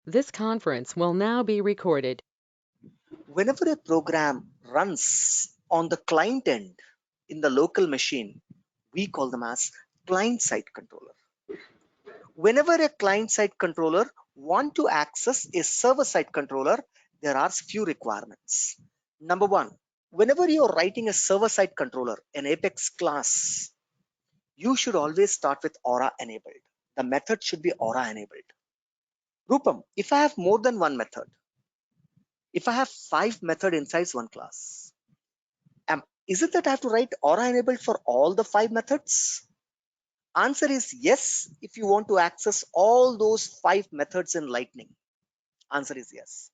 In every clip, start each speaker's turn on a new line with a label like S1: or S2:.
S1: This conference will now be recorded.
S2: Whenever a program runs on the client end in the local machine, we call them as client-side controller. Whenever a client-side controller want to access a server-side controller, there are few requirements. Number one, whenever you're writing a server-side controller, an Apex class, you should always start with Aura enabled. The method should be Aura enabled. Rupam, if I have more than one method, if I have 5 methods inside one class, is it that I have to write Aura enabled for all the 5 methods? Answer is yes, if you want to access all those 5 methods in Lightning. Answer is yes.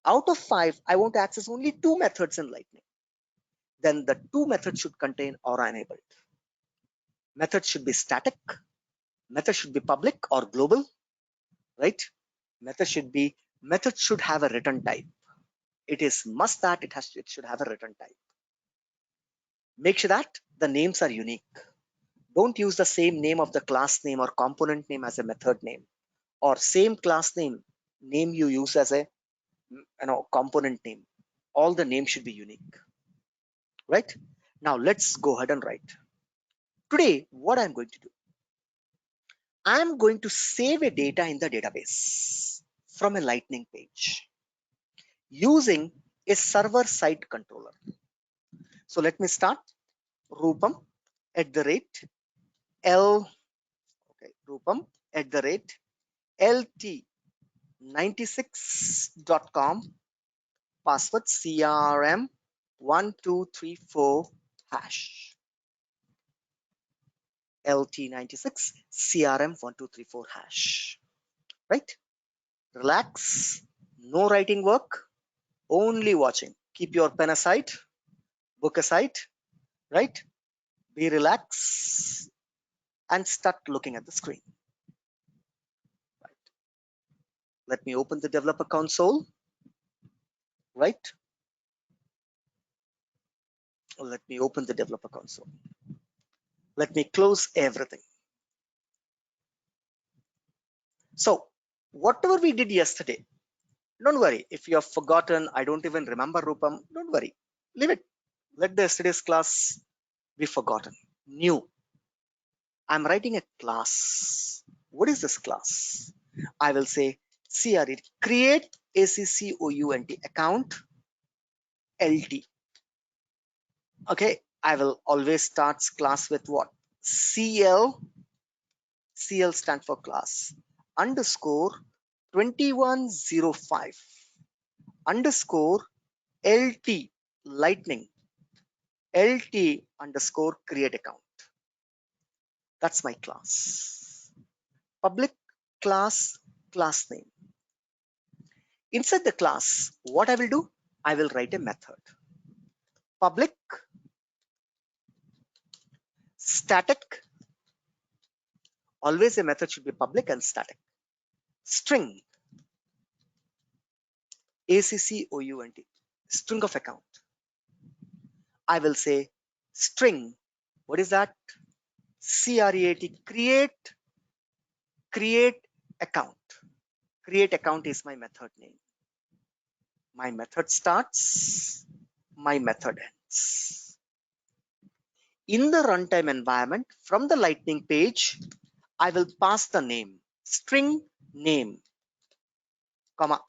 S2: Out of 5, I want to access only 2 methods in Lightning. Then the 2 methods should contain Aura enabled. Method should be static. Method should be public or global, right? Method should have a return type. It is must that it should have a return type. Make sure that the names are unique. Don't use the same name of the class name or component name as a method name, or same class name you use as a component name. All the names should be unique, right? Now let's go ahead and write. Today, what I'm going to do, I'm going to save a data in the database from a Lightning page using a server-side controller. So let me start. Rupam at the rate Rupam at the rate lt96.com, password CRM1234 hash. lt96 CRM1234 hash. Right? Relax, no writing work, only watching. Keep your pen aside, book aside, right? Be relaxed and start looking at the screen. Right. Let me open the developer console, right? Let me open the developer console. Let me close everything. So whatever we did yesterday, don't worry. If you have forgotten, I don't even remember Rupam, don't worry. Leave it. Let the yesterday's class be forgotten. New. I'm writing a class. What is this class? I will say CRE, create ACCOUNT account LT. Okay, I will always start class with what? CL stand for class, underscore 2105 underscore LT lightning LT underscore create account. That's my class. Public class name. Inside the class, what I will do? I will write a method. Public static. Always a method should be public and static. String ACCOUNT, string of account. I will say string. What is that? CREAT, create account. Create account is my method name. My method starts, my method ends. In the runtime environment, from the Lightning page, I will pass the name, string name, comma,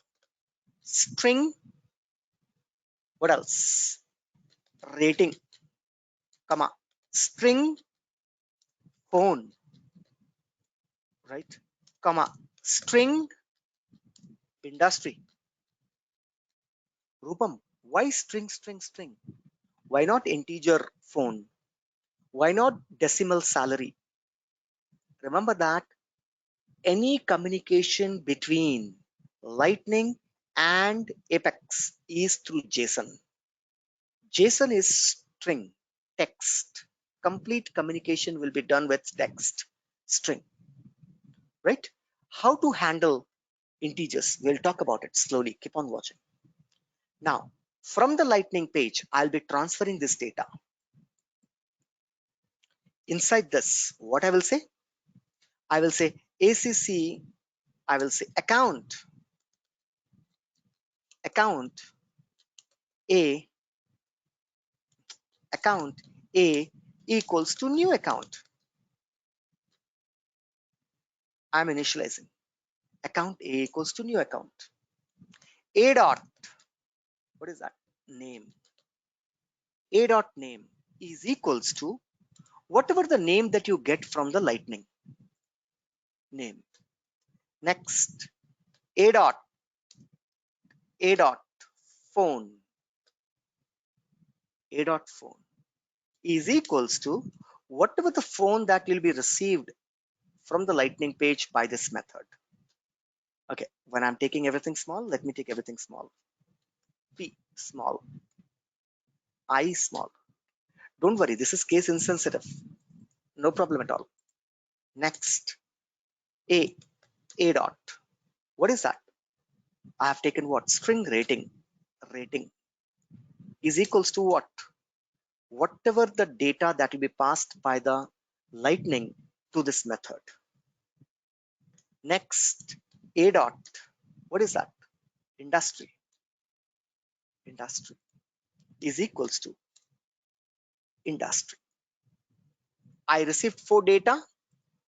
S2: string, what else? Rating, comma, string phone, right? Comma, string industry. Rupam, why string? Why not integer phone? Why not decimal salary? Remember that any communication between Lightning and Apex is through JSON. JSON is string, text. Complete communication will be done with text, string, right? How to handle integers? We'll talk about it slowly. Keep on watching. Now, from the Lightning page, I'll be transferring this data. Inside this, what I will say? I will say ACC, I will say account account A equals to new account. I'm initializing. Account A equals to new account. A dot, what is that? Name. A dot name is equals to whatever the name that you get from the lightning name. Next, A dot phone. A dot phone is equals to whatever the phone that will be received from the lightning page by this method. Okay, when I'm taking everything small, let me take everything small. P small, I small. Don't worry, this is case insensitive. No problem at all. Next, A dot. What is that? I have taken what? String rating. Rating is equals to what? Whatever the data that will be passed by the lightning to this method. Next, A dot. What is that? Industry. Industry is equals to industry. I received 4 data.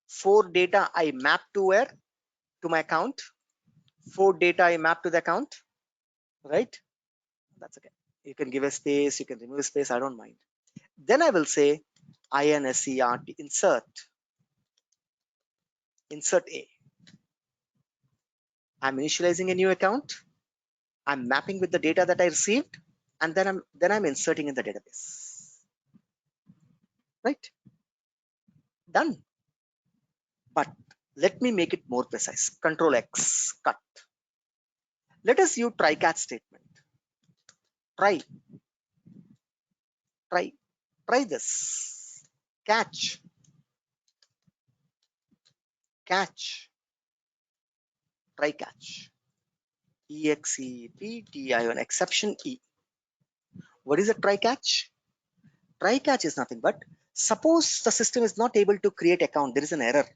S2: 4 data I map to where? To my account. 4 data I map to the account. Right? That's okay. You can give a space, you can remove a space, I don't mind. Then I will say insert, insert A. I'm initializing a new account. I'm mapping with the data that I received, and then I'm inserting in the database. Right? Done. But let me make it more precise. Control X, cut. Let us use try catch statement. Try this. Catch. Try catch. EXEPTION exception E. What is a try catch? Try catch is nothing but suppose the system is not able to create account. There is an error.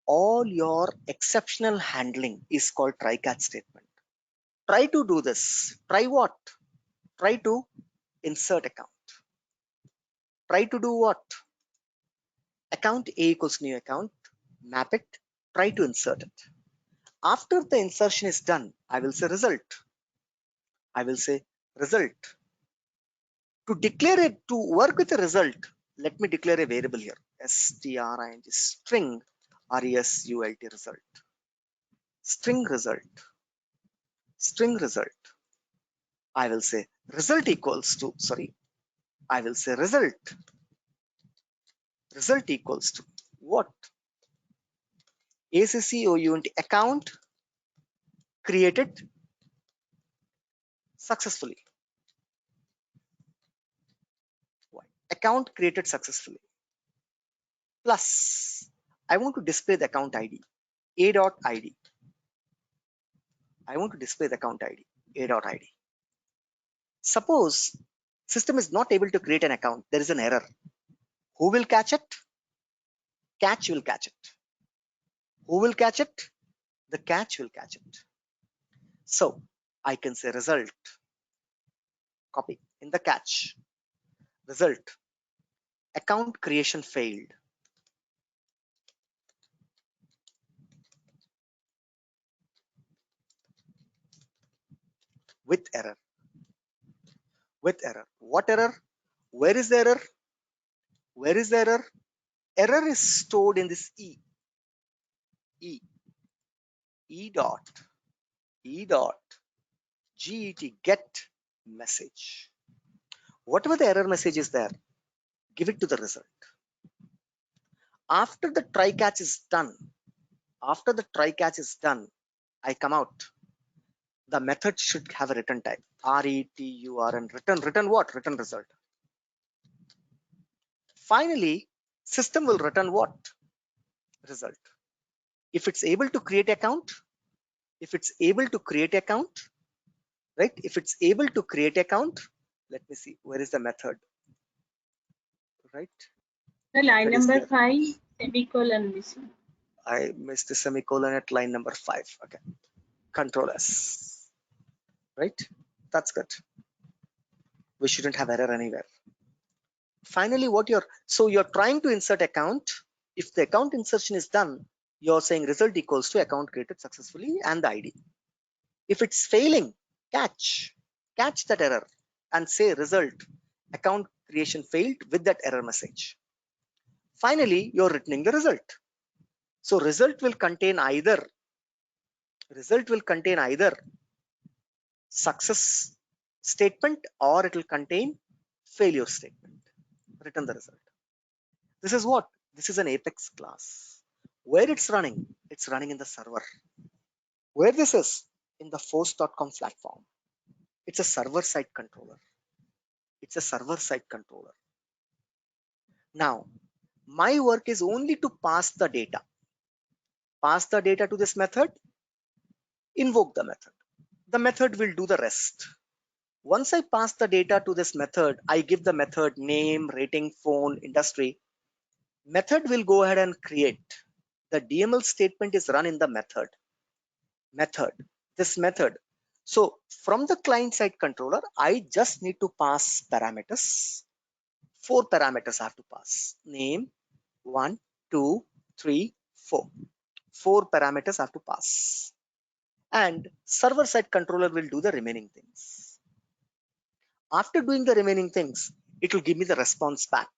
S2: All your exceptional handling is called try catch statement. Try to do this. Try what? Try to insert account. Try to do what? Account A equals new account. Map it. Try to insert it. After the insertion is done, I will say result. To declare it, to work with the result, let me declare a variable here. string result. String result. I will say result equals to, result equals to what? ACCOUNT account created successfully. Account created successfully. Plus, I want to display the account ID. A.ID. I want to display the account ID. A.ID. Suppose system is not able to create an account. There is an error. Who will catch it? Catch will catch it. Who will catch it? The catch will catch it. So I can say result. Copy in the catch. Result. Account creation failed. With error. With error. What error? Where is the error? Where is the error? Error is stored in this E. E dot get message. Whatever the error message is there, give it to the result. After the try catch is done, I come out. The method should have a return type. return. Return what? Return result. Finally, system will return what? Result. If it's able to create account, right? If it's able to create account, let me see, where is the method? Right?
S3: The line number 5, semicolon missing.
S2: I missed the semicolon at line number 5. Okay. Control S. right? That's good. We shouldn't have error anywhere. Finally, you're trying to insert account. If the account insertion is done, you're saying result equals to account created successfully and the ID. If it's failing, catch that error and say result account creation failed with that error message. Finally, you're returning the result. So result will contain either success statement or it will contain failure statement. Return the result. This is what? This is an Apex class. Where it's running in the server. Where this is? In the force.com platform. It's a server-side controller. Now, my work is only to pass the data. Pass the data to this method, invoke the method. The method will do the rest. Once I pass the data to this method, I give the method name, rating, phone, industry. Method will go ahead and create. The DML statement is run in the method. This method. So from the client-side controller, I just need to pass parameters. 4 parameters I have to pass. Name, 1, 2, 3, 4. 4 parameters I have to pass. And server-side controller will do the remaining things. After doing the remaining things, it will give me the response back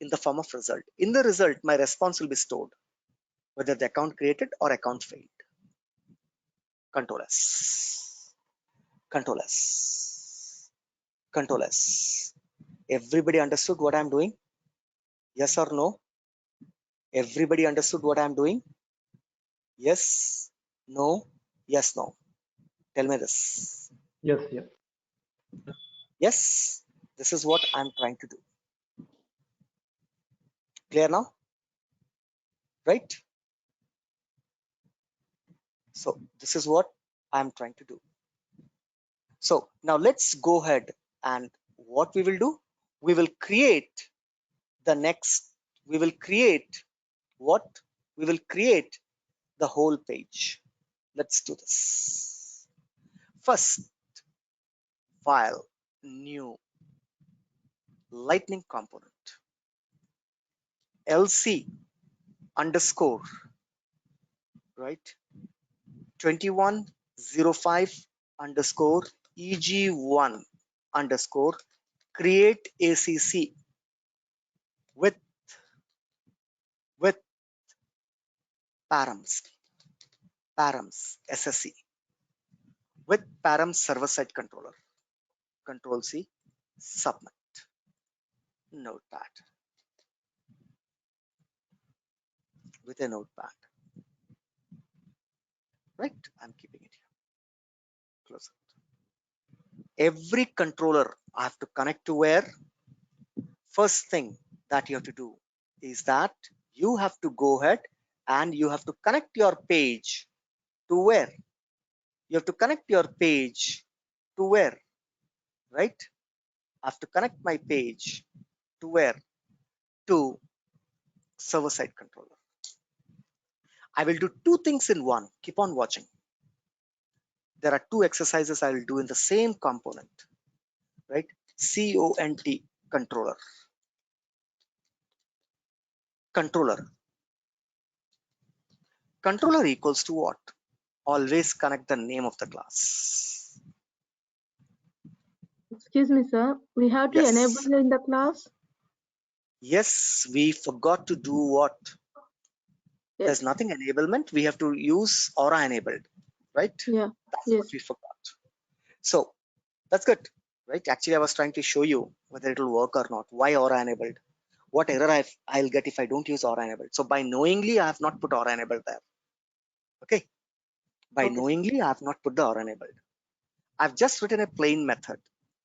S2: in the form of result. In the result, my response will be stored, whether the account created or account failed. Control S. Everybody understood what I'm doing? Yes or no? Everybody understood what I'm doing? Yes, no, yes, no. Tell me this.
S4: Yes, yes.
S2: Yes, this is what I'm trying to do. Clear now? Right? So this is what I'm trying to do. So now let's go ahead and what we will do? We will create the whole page. Let's do this. First, file, new, lightning component, LC underscore, right? 2105 underscore EG1 underscore create ACC with params SSC with params server-side controller. Control C, submit. Notepad. With a notepad. Right? I'm keeping it here. Close it. Every controller I have to connect to where? First thing that you have to do is that you have to go ahead and you have to connect your page to where? You have to connect your page to where? Right? I have to connect my page to where? To server-side controller. I will do 2 things in one. Keep on watching. There are 2 exercises I will do in the same component, right? CONT controller. Controller equals to what? Always connect the name of the class.
S3: Excuse me, sir. We have to
S2: Yes.
S3: enable in the class.
S2: Yes, we forgot to do what?
S3: Yes.
S2: There's nothing enablement. We have to use Aura enabled, right?
S3: Yeah.
S2: That's
S3: Yes.
S2: what we forgot. So that's good, right? Actually, I was trying to show you whether it will work or not. Why Aura enabled? What error I'll get if I don't use Aura enabled. So by knowingly, I have not put Aura enabled there. Okay. By knowingly, I have not put the Aura enabled. I've just written a plain method.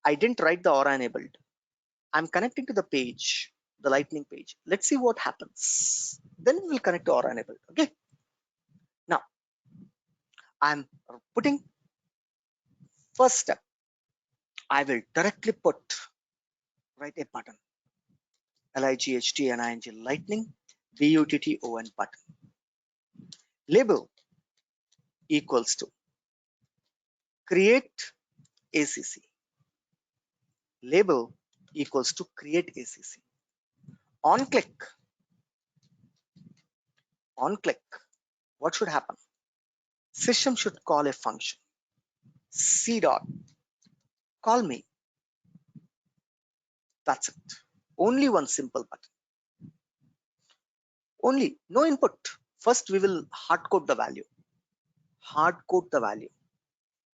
S2: I didn't write the Aura enabled. I'm connecting to the page, the lightning page. Let's see what happens. Then we'll connect to Aura enabled. Okay. Now, I'm putting first step. I will directly write a button. LIGHTNING lightning BUTTON button. Label equals to create ACC. Label equals to create ACC. On click, what should happen? System should call a function. C dot call me. That's it. Only one simple button. Only, no input. First, we will hard code the value.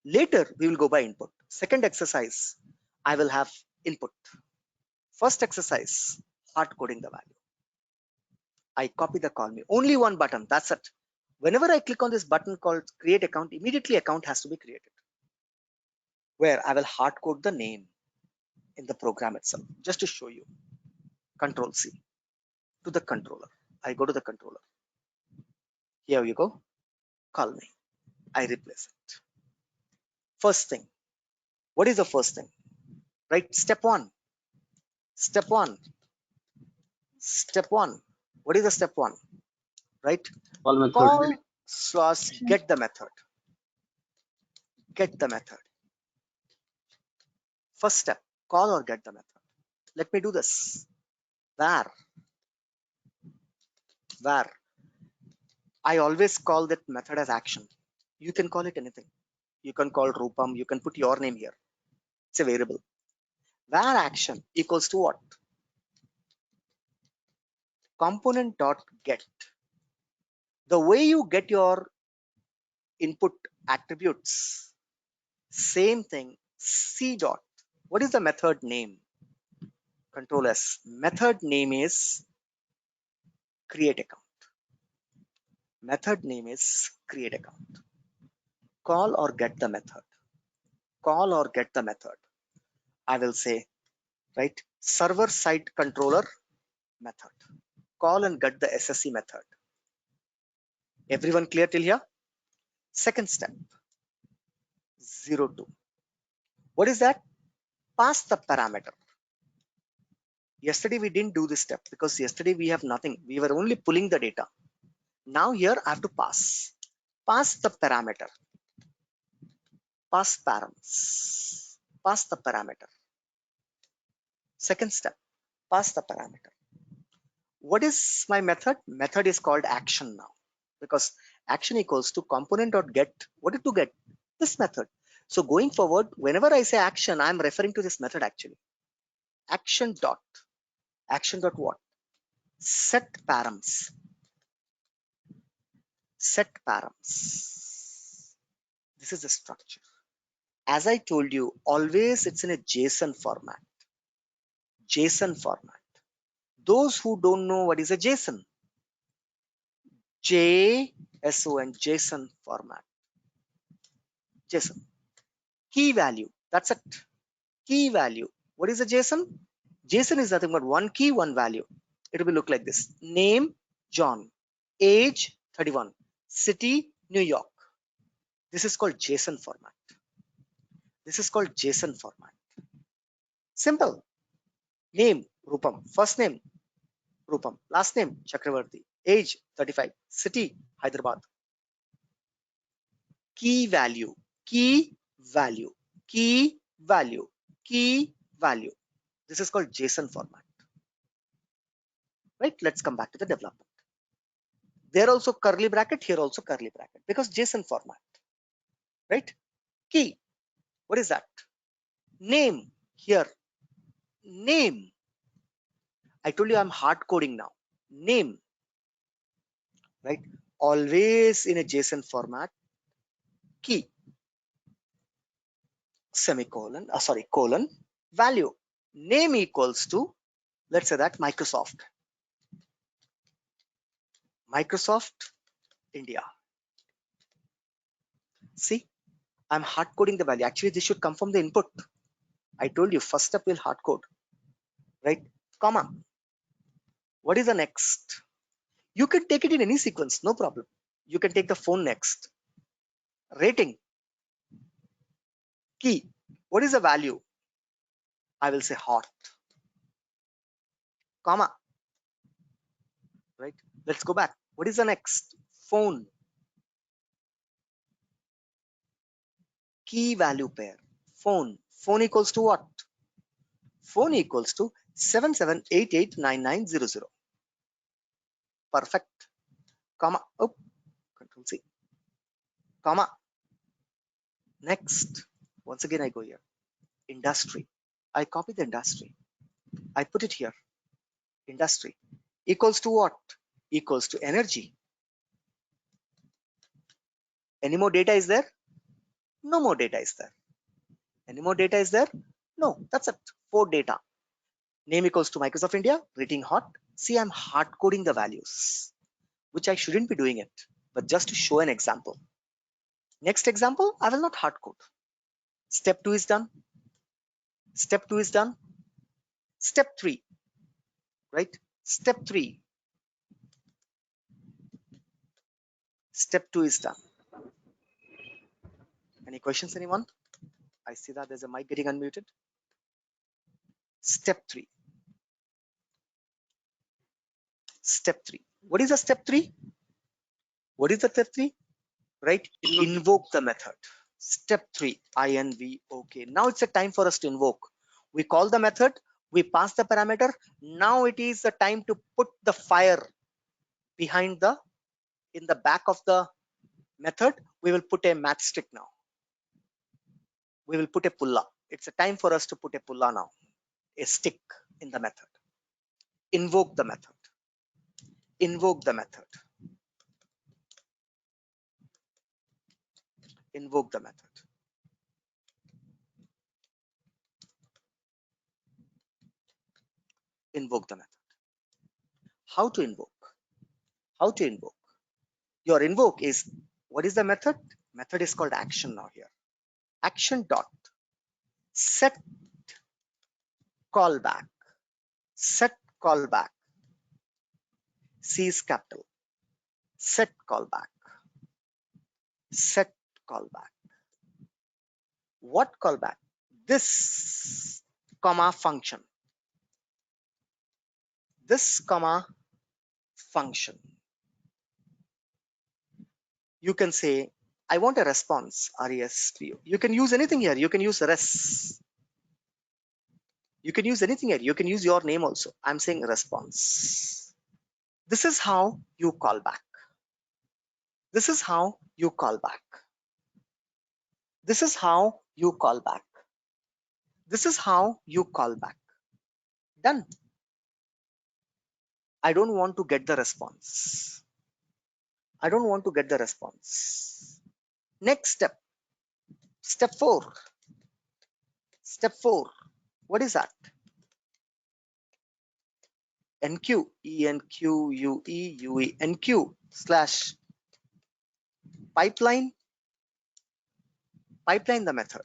S2: Later, we will go by input. Second exercise, I will have input. First exercise, hard coding the value. I copy the call me. Only one button. That's it. Whenever I click on this button called create account, immediately account has to be created. Where I will hard code the name in the program itself. Just to show you. Control C to the controller. I go to the controller. Here you go. Call me. I replace it. First thing. What is the first thing? Right? Step one. What is the step one? Right? Call / get the method. First step, call or get the method. Let me do this. Var. I always call that method as action. You can call it anything. You can call Rupam. You can put your name here. It's a variable. Var action equals to what? Component dot get. The way you get your input attributes, same thing. C dot. What is the method name? Control S. Method name is create account. Call or get the method. I will say, right, server side controller method. Call and get the SSC method. Everyone clear till here? Second step, 02. What is that? Pass the parameter. Yesterday we didn't do this step because yesterday we have nothing. We were only pulling the data. Now here I have to pass the parameter. Pass params. Pass the parameter. Second step, pass the parameter. What is my method? Method is called action now because action equals to component.get. What did to get? This method. So going forward, whenever I say action, I'm referring to this method actually. Action dot what? Set params. This is the structure. As I told you, always it's in a JSON format. Those who don't know what is a JSON, JSON format. JSON. Key value. That's it. Key value. What is a JSON? JSON is nothing but one key, one value. It will look like this. Name, John. Age, 31. City, New York. This is called JSON format. Simple. Name, Rupam. First name, Rupam. Last name, Chakravarti. Age, 35. City, Hyderabad. Key value. This is called JSON format. Right? Let's come back to the development. There also curly bracket, here also curly bracket because JSON format. Right? Key. What is that? Name. Here. Name. I told you I'm hard coding now. Name. Right? Always in a JSON format. Key. Semicolon. Colon. Value. Name equals to, let's say that Microsoft India. See, I'm hard coding the value. Actually, this should come from the input. I told you first step will hard code, right? Comma. What is the next? You can take it in any sequence, no problem. You can take the phone next. Rating. Key. What is the value? I will say hot. Comma. Right? Let's go back. What is the next? Phone. key value pair. Phone equals to what? Phone equals to 77889900. Perfect. Comma. Oh, Control C. Comma. Next. Once again, I go here. Industry. I copy the industry. I put it here. Industry equals to what? Equals to energy. Any more data is there? No more data is there. Any more data is there? No, that's it. 4 data. Name equals to Microsoft India, rating hot. See, I'm hard coding the values, which I shouldn't be doing it, but just to show an example. Next example, I will not hard code. Step 2 is done. Step 2 is done. Step 3, right? Step 3. Step 2 is done. Any questions, anyone? I see that there's a mic getting unmuted. Step 3. Step 3. What is the step 3? What is the step 3? Right? Invoke the method. Step 3, invoke. Now it's a time for us to invoke. We call the method, we pass the parameter. Now it is the time to put the fire behind in the back of the method. We will put a matchstick now. We will put a pulla. It's a time for us to put a pulla now, a stick in the method. Invoke the method. Invoke the method. Invoke the method. Invoke the method. How to invoke? How to invoke? Your invoke is, what is the method? Method is called action now here. Action dot set callback. Set callback. C is capital. Set callback. Set callback. What callback? This comma function. This comma function. You can say, I want a response, RESPO. You can use anything here. You can use res. You can use anything here. You can use your name also. I'm saying response. This is how you call back. This is how you call back. This is how you call back. This is how you call back. Done. I don't want to get the response. I don't want to get the response. Next step. Step 4. Step 4. What is that? enqueue, enqueue, enqueue slash pipeline the method.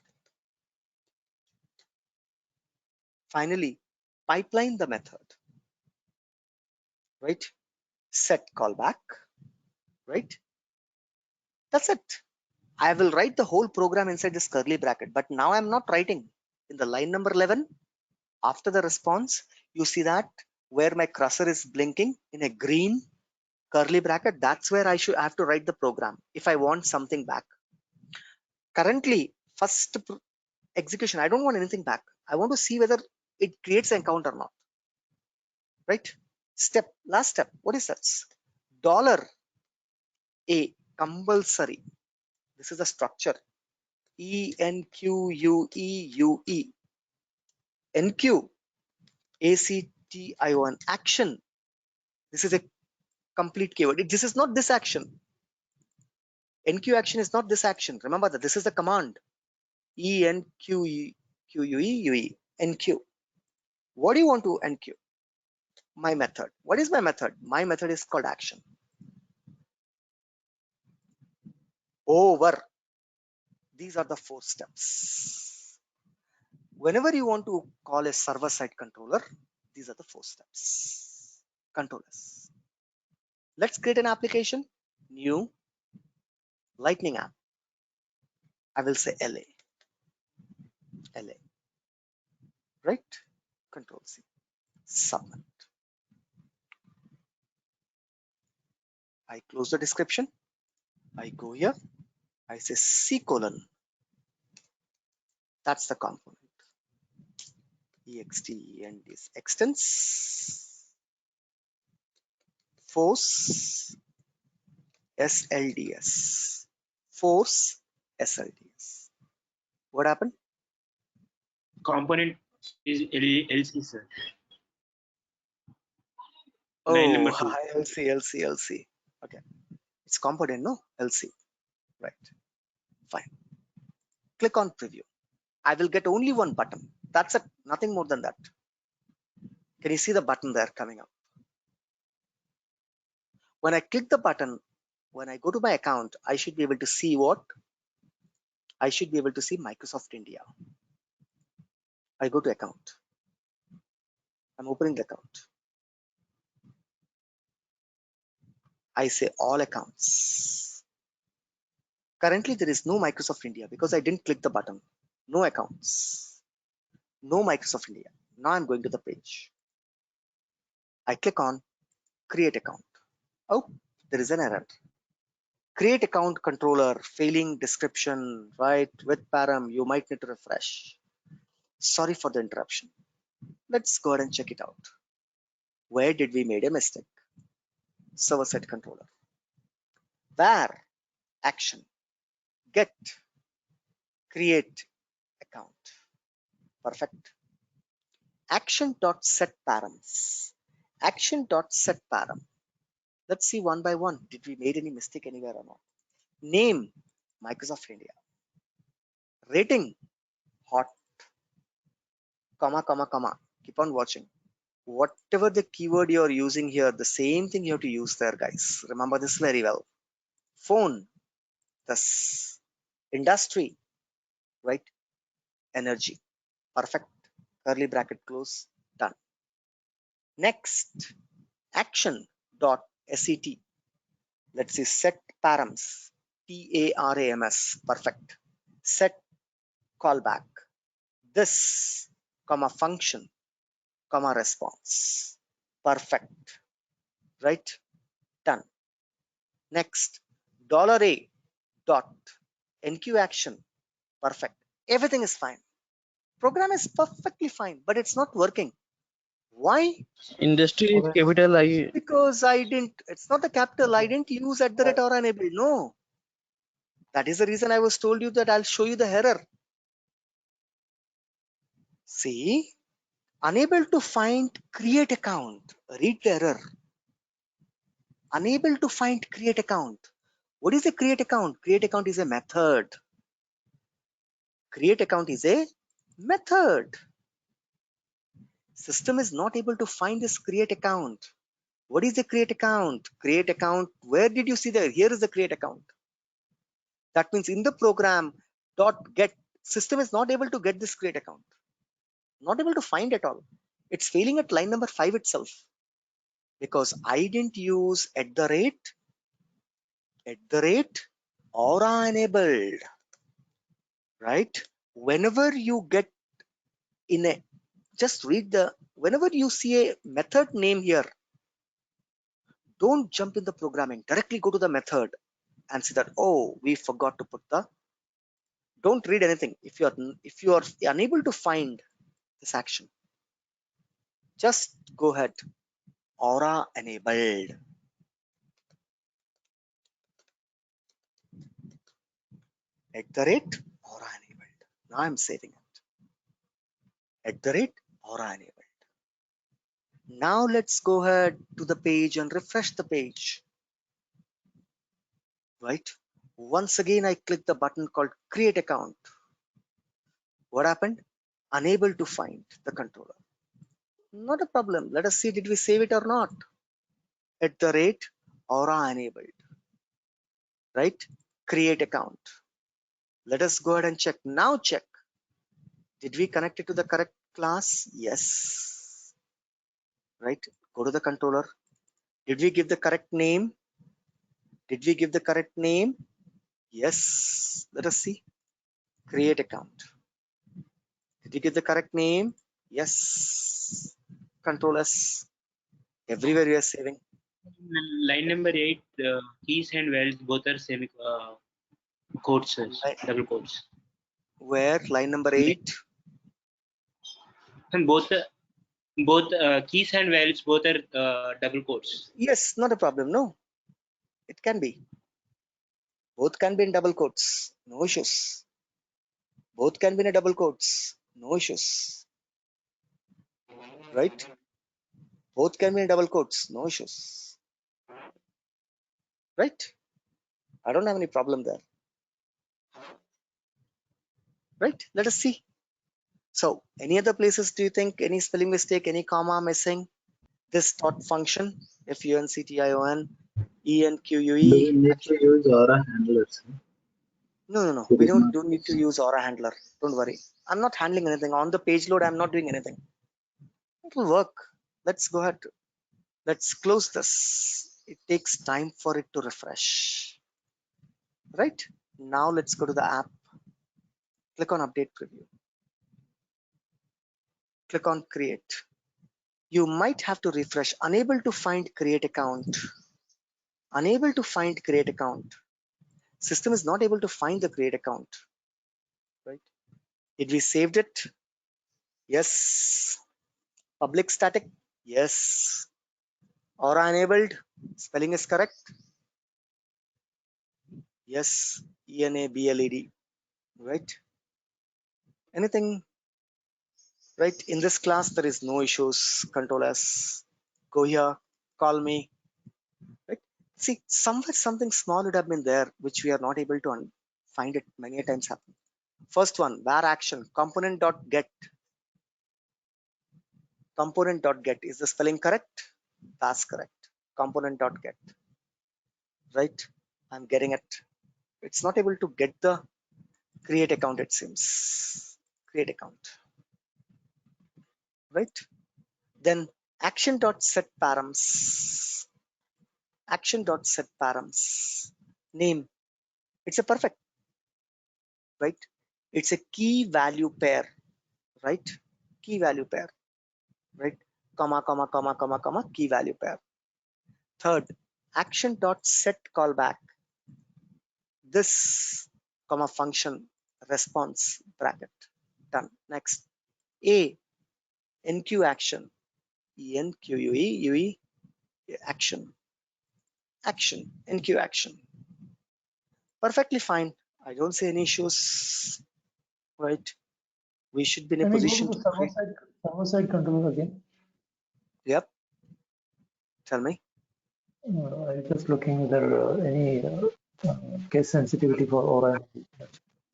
S2: Finally, pipeline the method, right? Set callback, right? That's it. I will write the whole program inside this curly bracket, but now I'm not writing. In the line number 11, after the response, you see that where my cursor is blinking in a green curly bracket, that's where I have to write the program if I want something back. Currently, first execution, I don't want anything back. I want to see whether it creates an account or not, right? Last step, what is that? $A compulsory. This is the structure. enqueue, enqueue, action, action. This is a complete keyword. This is not this action. Enqueue action is not this action. Remember that this is the command. enqueue, enqueue. What do you want to enqueue? My method. What is my method? My method is called action. Over. These are the 4 steps. Whenever you want to call a server-side controller, these are the 4 steps. Controllers. Let's create an application. New Lightning app. I will say LA. LA. Right? Control C. Submit. I close the description. I go here. I say C:, That's the component. Ext and this extends force SLDS. Force SLDS. What happened?
S4: Component is LC, sir.
S2: Oh,
S4: Line number 2.
S2: LC. Okay. It's component, no? LC. Right. Fine. Click on preview. I will get only one button. That's it. Nothing more than that. Can you see the button there coming up? When I click the button, when I go to my account, I should be able to see what? I should be able to see Microsoft India. I go to account. I'm opening the account. I say all accounts. Currently, there is no Microsoft India because I didn't click the button. No accounts. No Microsoft India. Now I'm going to the page. I click on create account. Oh, there is an error. Create account controller, failing description, right? With param, you might need to refresh. Sorry for the interruption. Let's go ahead and check it out. Where did we made a mistake? Server side controller. Where action, get, create account. Perfect. Action.setParams. Action.setParam. Let's see one by one. Did we made any mistake anywhere or not? Name, Microsoft India. Rating, hot, comma. Keep on watching. Whatever the keyword you're using here, the same thing you have to use there, guys. Remember this very well. Phone, this. Industry, right? Energy. Perfect. Curly bracket close. Done. Next, action.set. Let's see, set params. PARAMS. Perfect. Set callback. This, comma function, comma response. Perfect. Right? Done. Next, $A dot NQ action. Perfect. Everything is fine. Program is perfectly fine, but it's not working. Why?
S5: Industry is capital I.
S2: Because it's not the capital. I didn't use @ or enable. No. That is the reason I was told you that I'll show you the error. See, unable to find create account. Read the error. Unable to find create account. What is a create account? Create account is a method. Create account is a method. System is not able to find this create account. What is the create account? Create account. Where did you see that? Here is the create account. That means in the program .get, system is not able to get this create account. Not able to find at all. It's failing at line number 5 itself. Because I didn't use @ aura enabled. Right? Whenever you get in a, just read the, whenever you see a method name here, don't jump in the programming. Directly go to the method and see that, oh, we forgot to put the, don't read anything. If you are unable to find this action, just go ahead, aura enabled. @ aura enabled. Now I'm saving it. @ aura enabled. Now let's go ahead to the page and refresh the page. Right? Once again, I click the button called create account. What happened? Unable to find the controller. Not a problem. Let us see, did we save it or not? @ aura enabled. Right? Create account. Let us go ahead and check. Now check. Did we connect it to the correct class? Yes. Right? Go to the controller. Did we give the correct name? Did we give the correct name? Yes. Let us see. Create account. Did you give the correct name? Yes. Control S. Everywhere we are saving.
S4: Line number 8, keys and values both are semi quotes, double quotes.
S2: Where line number 8?
S4: And both keys and values both are double quotes.
S2: Yes, not a problem. No, it can be. Both can be in double quotes. No issues. Both can be in a double quotes. No issues. Right? Both can be in double quotes. No issues. Right? I don't have any problem there. Right? Let us see. So, any other places do you think any spelling mistake, any comma missing? This dot function, FUNCTION,
S6: Do we
S2: ENQUE.
S6: need to use aura handlers?
S2: No.
S6: It
S2: We
S6: is not
S2: don't need to use aura handler. Don't worry. I'm not handling anything. On the page load, I'm not doing anything. It will work. Let's go ahead. Let's close this. It takes time for it to refresh. Right? Now let's go to the app. Click on update preview. Click on create. You might have to refresh. Unable to find create account. Unable to find create account. System is not able to find the create account. Right? Did we saved it? Yes. Public static? Yes. Aura enabled? Spelling is correct? Yes. ENABLED. Right? Anything? Right? In this class, there is no issues. Control S. Go here. Call me. Right? See, somewhere something small would have been there, which we are not able to find it many times happen. First one, var action, component.get. Component.get. Is the spelling correct? That's correct. Component.get. Right? I'm getting it. It's not able to get the create account, it seems. Create account. Right? Then action.setParams. Action.setParams. Name. It's a perfect. Right? It's a key value pair. Right? Key value pair. Right? Comma, key value pair. Third, action.set callback. This comma function response bracket. Done. Next, A NQ action. ENQUE action. Action. NQ action. Perfectly fine. I don't see any issues. Right? We should be in a
S7: Can we go
S2: position
S7: to
S2: to
S7: the
S2: create.
S7: server side controller again?
S2: Yep. Tell me.
S7: I'm just looking there any case sensitivity for Aura.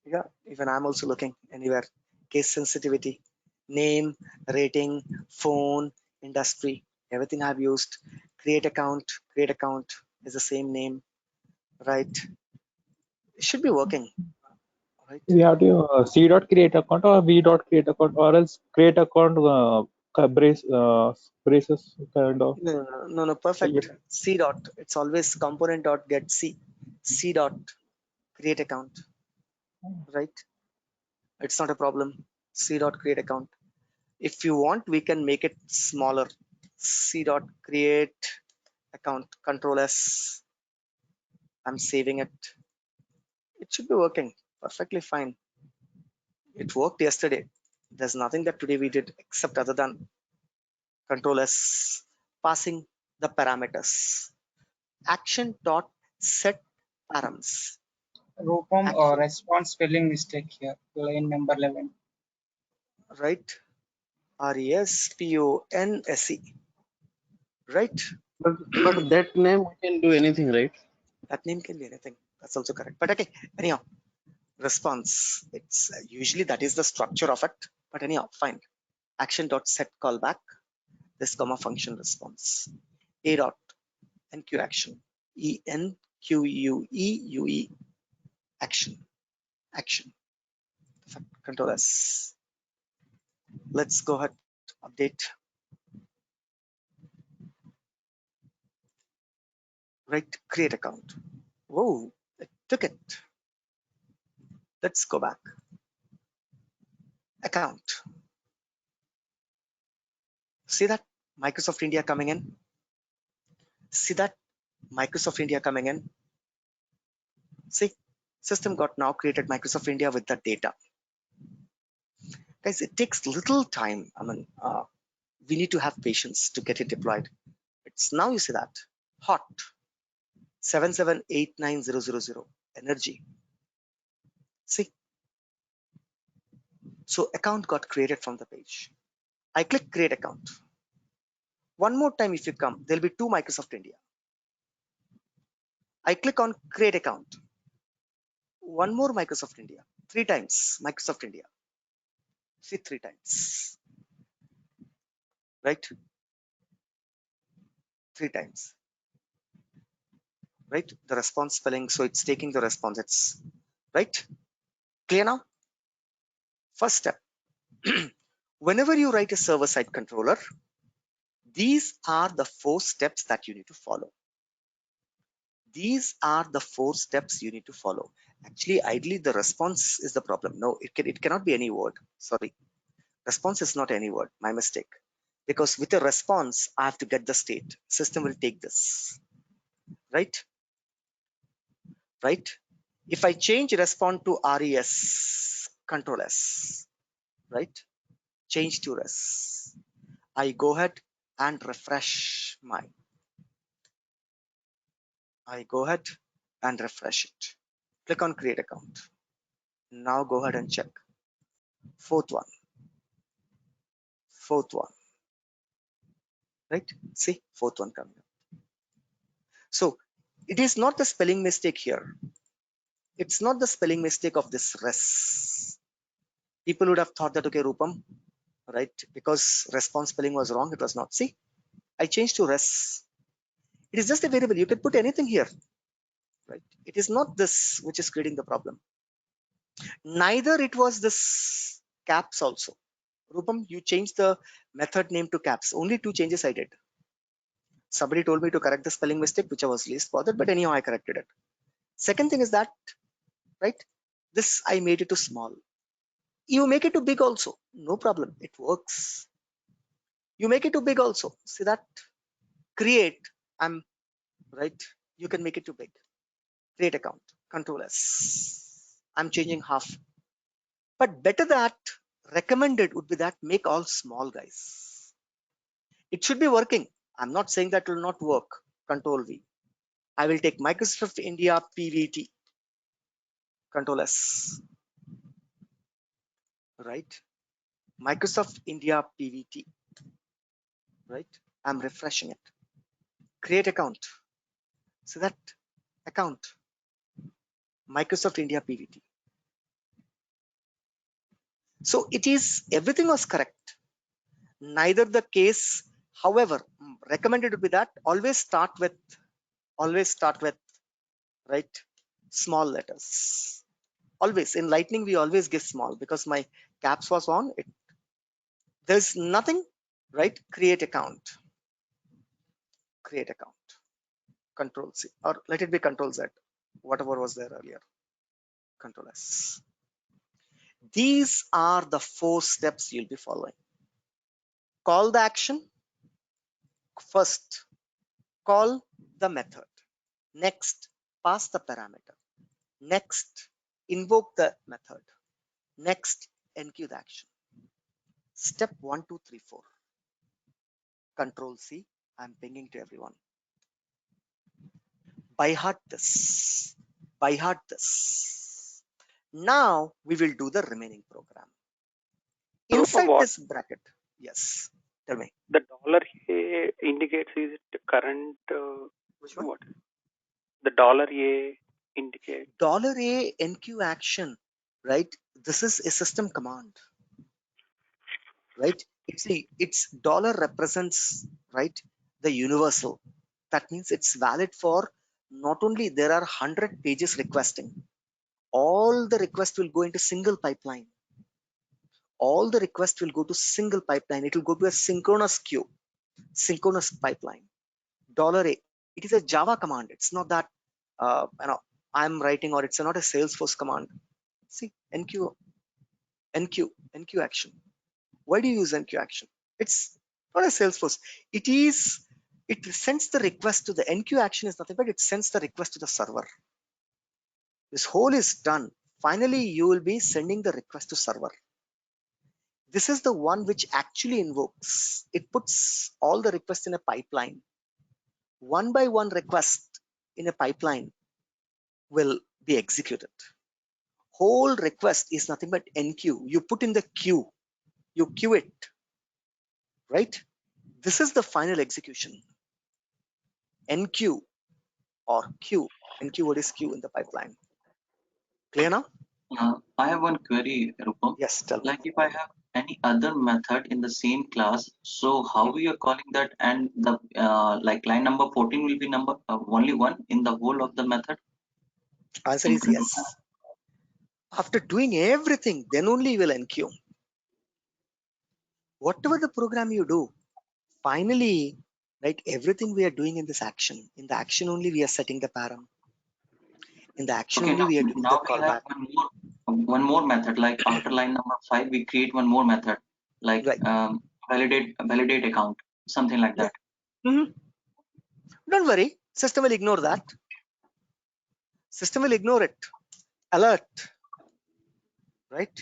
S2: Yeah, even I'm also looking anywhere. Case sensitivity, name, rating, phone, industry, everything I've used. Create account is the same name, right? It should be working, right?
S5: We have to c dot create account or v dot create account, or else create account braces kind of.
S2: No, perfect. C dot, it's always component dot get C dot create account, right? It's not a problem. C dot create account. If you want, we can make it smaller. C dot create account, control S. I'm saving it. It should be working perfectly fine. It worked yesterday. There's nothing that today we did except other than control S, passing the parameters. Action dot set params.
S8: Rupam response spelling mistake here, line number 11.
S2: Right? RESPONSE. Right?
S5: But that name we can do anything, right?
S2: That name can be anything. That's also correct. But okay, anyhow, response. It's usually that is the structure of it. But anyhow, fine. Action dot set callback. This comma function response. A dot NQ action. ENQUEUE action. Action. Control S. Let's go ahead. Update. Right. Create account. Whoa, it took it. Let's go back. Account. See that Microsoft India coming in? See that Microsoft India coming in? See, system got now created Microsoft India with the data. Guys, it takes little time. I mean, we need to have patience to get it deployed. It's now you see that hot 7789000 energy. See, so account got created from the page. I click create account. One more time, if you come, there'll be 2 Microsoft India. I click on create account. One more Microsoft India. 3 times Microsoft India. See, 3 times. Right? 3 times. Right? The response spelling. So it's taking the response. It's right. Clear now? First step. Whenever you write a server-side controller, these are the 4 steps that you need to follow. These are the 4 steps you need to follow. Actually, ideally, the response is the problem. No, it cannot be any word. Sorry. Response is not any word. My mistake. Because with a response, I have to get the state. System will take this. Right? Right? If I change respond to res, control S, right? Change to res. I go ahead and refresh mine. I go ahead and refresh it. Click on create account. Now go ahead and check. Fourth one. Right? See, fourth one coming up. So it is not the spelling mistake here. It's not the spelling mistake of this res. People would have thought that, okay, Rupam, right? Because response spelling was wrong, it was not. See, I changed to res. It is just a variable. You can put anything here, right? It is not this which is creating the problem. Neither it was this caps also. Rupam, you changed the method name to caps. Only 2 changes I did. Somebody told me to correct the spelling mistake, which I was least bothered, but anyhow, I corrected it. Second thing is that, right? This I made it to small. You make it to big also. No problem. It works. You make it to big also. See that? Create. I'm right. You can make it to big. Create account. Control S. I'm changing half. But better that recommended would be that make all small, guys. It should be working. I'm not saying that will not work. Control V. I will take Microsoft India PVT. Control S. Right? Microsoft India PVT. Right? I'm refreshing it. Create account. So that account. Microsoft India PVT. So it is, everything was correct. Neither the case, however, recommended to be that always start with, right, small letters. Always in Lightning, we always give small because my caps was on it. There's nothing, right? Create account. Control C, or let it be Control Z, whatever was there earlier. Control S. These are the 4 steps you'll be following. Call the action. First, call the method. Next, pass the parameter. Next, invoke the method. Next, enqueue the action. Step 1, 2, 3, 4. Control C. I'm pinging to everyone. By heart this. By heart this. Now we will do the remaining program. Inside this bracket, yes. Tell me.
S9: The $A indicates is it current?
S2: Which one?
S9: What? The $A indicates.
S2: $A enqueue action, right? This is a system command, right? It's dollar represents, right, the universal. That means it's valid for not only there are 100 pages requesting. All the requests will go into single pipeline. All the requests will go to single pipeline. It will go to a synchronous queue, synchronous pipeline. $A. It is a Java command. It's not that I'm writing, or it's not a Salesforce command. See, enqueue action. Why do you use enqueue action? It's not a Salesforce. It sends the request to the enqueue action is nothing but it sends the request to the server. This whole is done. Finally, you will be sending the request to server. This is the one which actually invokes. It puts all the requests in a pipeline. One by one request in a pipeline will be executed. Whole request is nothing but enqueue. You put in the queue, you queue it, right? This is the final execution. Enqueue or queue. Enqueue, what is queue in the pipeline? Clear now?
S6: I have one query, Rupam.
S2: Yes, tell me.
S6: Like if I have any other method in the same class, so how we are calling that, and the like line number 14 will be number only one in the whole of the method?
S2: Answer is yes. After doing everything, then only you will enqueue. Whatever the program you do, finally, right, everything we are doing in this action, in the action only we are setting the param. In the action
S6: Okay,
S2: only we are doing the
S6: now we have
S2: callback.
S6: one more method. Like after line number 5, we create one more method, like
S2: Right.
S6: validate account, something like that.
S2: Don't worry, system will ignore that. System will ignore it. Alert, right?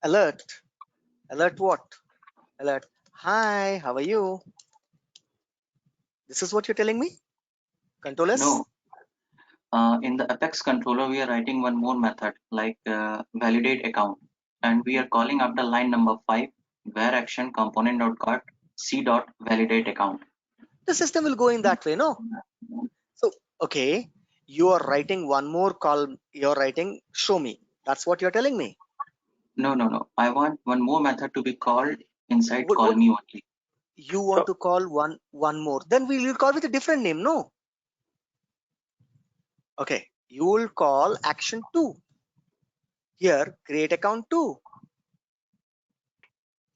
S2: Alert. Alert what? Alert. Hi, how are you? This is what you're telling me? Control S?
S6: No. In the Apex controller, we are writing one more method, like validate account, and we are calling after line number 5, where action component dot got c dot validate account.
S2: The system will go in that way, no? So, okay, you are writing one more call. You're writing show me. That's what you're telling me.
S6: No. I want one more method to be called inside
S2: What
S6: call me only.
S2: you want to call one more? Then we will call with a different name, no? Okay, you will call action 2. Here, create account 2.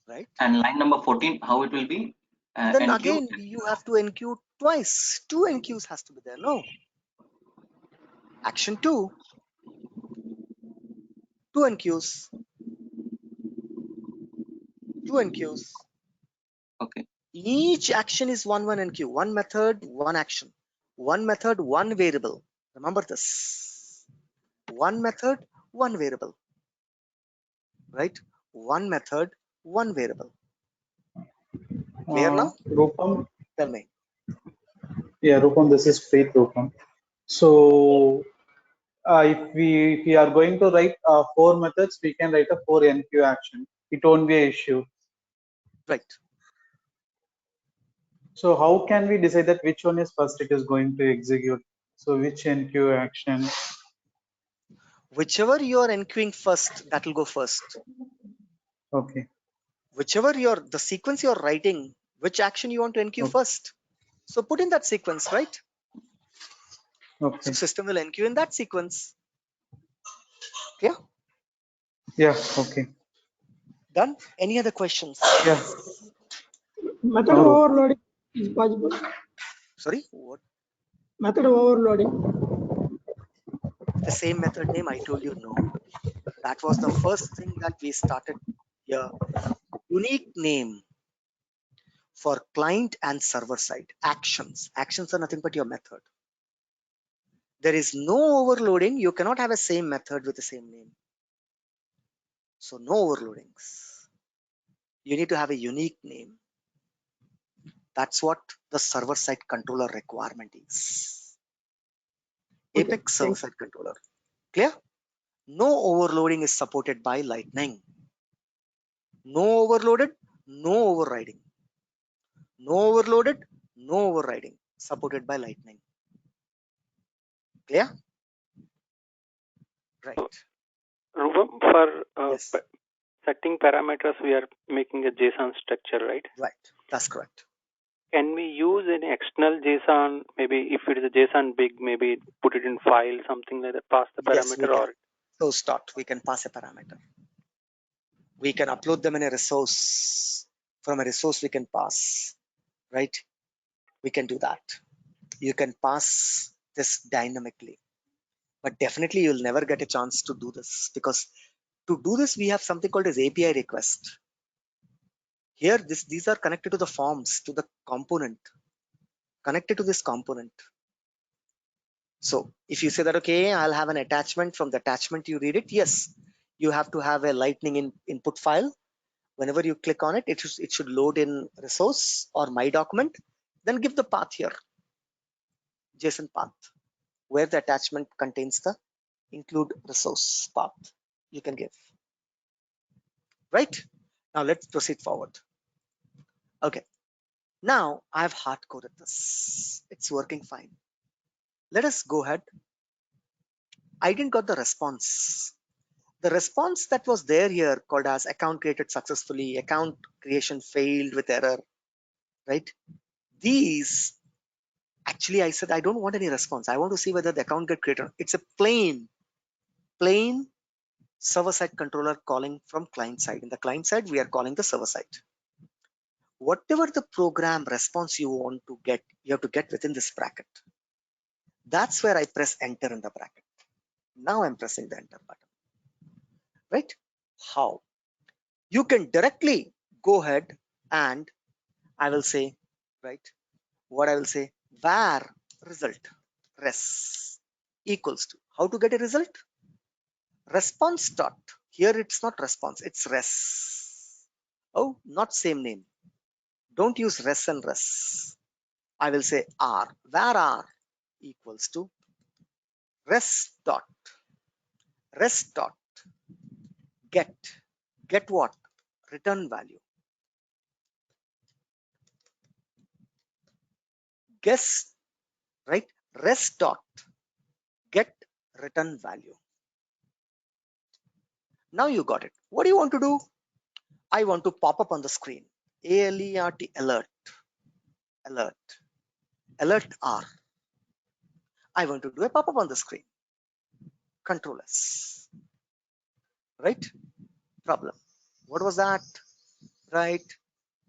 S2: Right?
S6: And line number 14, how it will be?
S2: Then
S6: NQ?
S2: again, you have to enqueue twice. 2 enqueues has to be there, no? Action 2. 2 enqueues. 2 enqueues.
S6: Okay.
S2: Each action is one enqueue. One method, one action. One method, one variable. Remember this. One method, one variable. Right? One method, one variable. Clear now?
S5: Rupam,
S2: Tell me.
S5: yeah, Rupam, this is Preet Rupam. So if we are going to write 4 methods, we can write a 4 NQ action. It won't be an issue.
S2: Right.
S5: So how can we decide that which one is first it is going to execute? So which NQ action?
S2: Whichever you are enqueuing first, that will go first.
S5: Okay.
S2: Whichever the sequence you're writing, which action you want to enqueue first. So put in that sequence, right?
S5: Okay.
S2: So system will enqueue in that sequence. Yeah?
S5: Yeah, okay.
S2: Done? Any other questions?
S5: Yeah.
S10: Method overloading is possible.
S2: Sorry? What?
S10: Method overloading.
S2: The same method name I told you no. That was the first thing that we started here. Unique name for client and server side. Actions. Actions are nothing but your method. There is no overloading. You cannot have a same method with the same name. So no overloadings. You need to have a unique name. That's what the server side controller requirement is. Apex server side controller. Clear? No overloading is supported by Lightning. No overloaded, no overriding. No overloaded, no overriding. Supported by Lightning. Clear? Right.
S9: Rupam, for
S2: Yes.
S9: setting parameters, we are making a JSON structure, right?
S2: Right. That's correct.
S9: Can we use any external JSON? Maybe if it is a JSON big, maybe put it in file, something like that, pass the parameter.
S2: Yes, or so start. We can pass a parameter. We can upload them in a resource. From a resource, we can pass. Right? We can do that. You can pass this dynamically. But definitely you'll never get a chance to do this, because to do this, we have something called as API request. Here, these are connected to the forms, to the component, connected to this component. So if you say that, okay, I'll have an attachment, from the attachment you read it, yes, you have to have a Lightning input file Whenever you click on it, it should load in resource or my document. Then give the path here, JSON path, where the attachment contains the include resource path. You can give. Right? Now let's proceed forward. Okay. Now I've hard coded this. It's working fine. Let us go ahead. I didn't got the response. The response that was there here called as account created successfully, account creation failed with error, right? These, actually I said I don't want any response. I want to see whether the account get created. It's a plain server-side controller calling from client side. In the client side, we are calling the server side. Whatever the program response you want to get, you have to get within this bracket. That's where I press enter in the bracket. Now I'm pressing the enter button. Right? How? You can directly go ahead and I will say, right? What I will say, var result res equals to, how to get a result? Response dot. Here it's not response, it's res. Oh, not same name. Don't use res and res. I will say r, var r equals to res dot get what? Return value. Guess, right? Res dot get return value. Now you got it. What do you want to do? I want to pop up on the screen. ALERT alert R. I want to do a pop-up on the screen. Control S. Right? Problem. What was that? Right?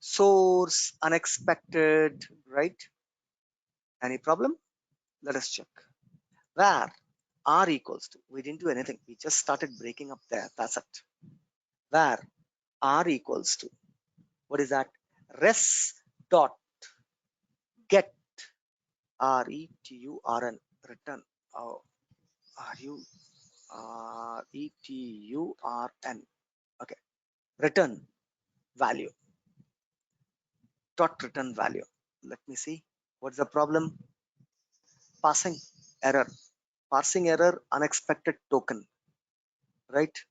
S2: Source unexpected. Right? Any problem? Let us check. Where R equals to, we didn't do anything. We just started breaking up there. That's it. Where R equals to, what is that? Res dot get RETURN return. Oh, RETURN. Okay. Return value. Dot return value. Let me see. What's the problem? Passing error. Parsing error, unexpected token. Right?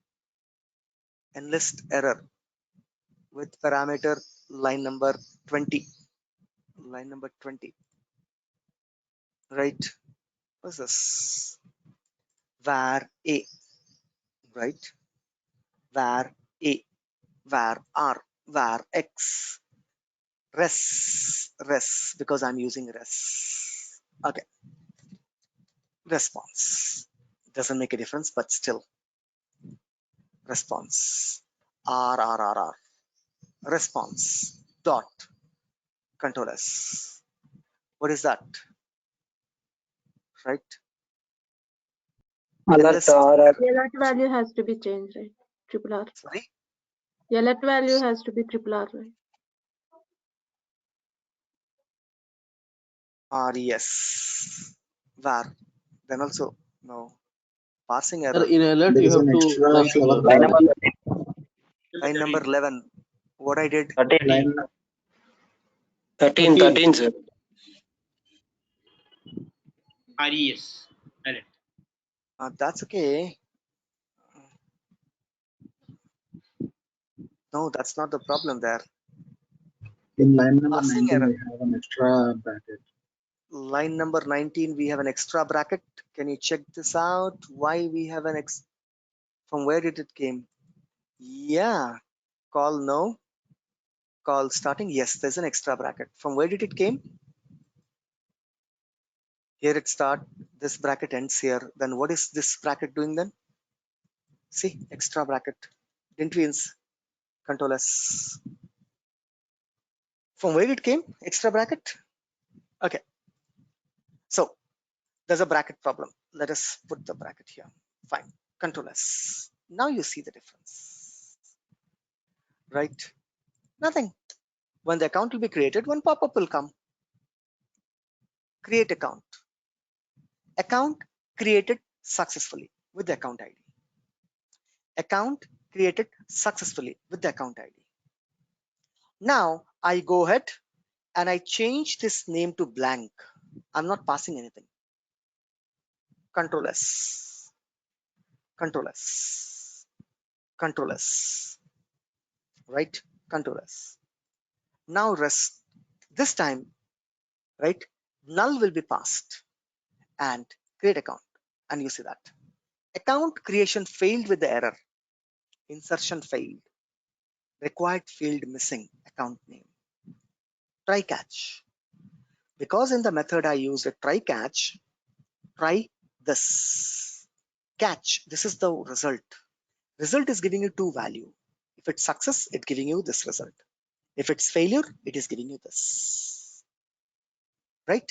S2: Enlist error with parameter line number 20. Line number 20. Right? What's this? Var A. Right? Var A. Var R. Var X. Res, because I'm using res. Okay. Response. Doesn't make a difference, but still. Response. R. Response. Dot. Control S. What is that? Right?
S3: Alert value has to be changed, right? Triple R.
S2: Sorry?
S3: Alert value has to be triple R, right?
S2: Yes. Var. Then also, no. Parsing error.
S11: In alert,
S5: There
S11: you
S5: is
S11: have
S5: an
S11: to
S5: extra
S11: write
S5: flower
S8: Line
S5: pattern.
S8: number
S2: Line number 11. What I did?
S8: 13.
S11: 13.
S8: 13, sir.
S4: RES. Alert.
S2: That's okay. No, that's not the problem there.
S5: In line number
S2: Parsing
S5: 19,
S2: error.
S5: we have an extra bracket.
S2: Line number 19, we have an extra bracket. Can you check this out? Why we have an from where did it came? Yeah. Call no. Call starting. Yes, there's an extra bracket. From where did it came? Here it start. This bracket ends here. Then what is this bracket doing then? See, extra bracket. Didn't we Control S. From where it came? Extra bracket. Okay. So there's a bracket problem. Let us put the bracket here. Fine. Control S. Now you see the difference. Right? Nothing. When the account will be created, one pop-up will come. Create account. Account created successfully with the account ID. Account created successfully with the account ID. Now I go ahead and I change this name to blank. I'm not passing anything. Control S, Control S, Control S, right? Control S. Now rest. This time, right? Null will be passed and create account. And you see that. Account creation failed with the error. Insertion failed. Required field missing. Account name. Try catch. Because in the method I used a try catch, try this. Catch. This is the result. Result is giving you two value. If it's success, it's giving you this result. If it's failure, it is giving you this. Right?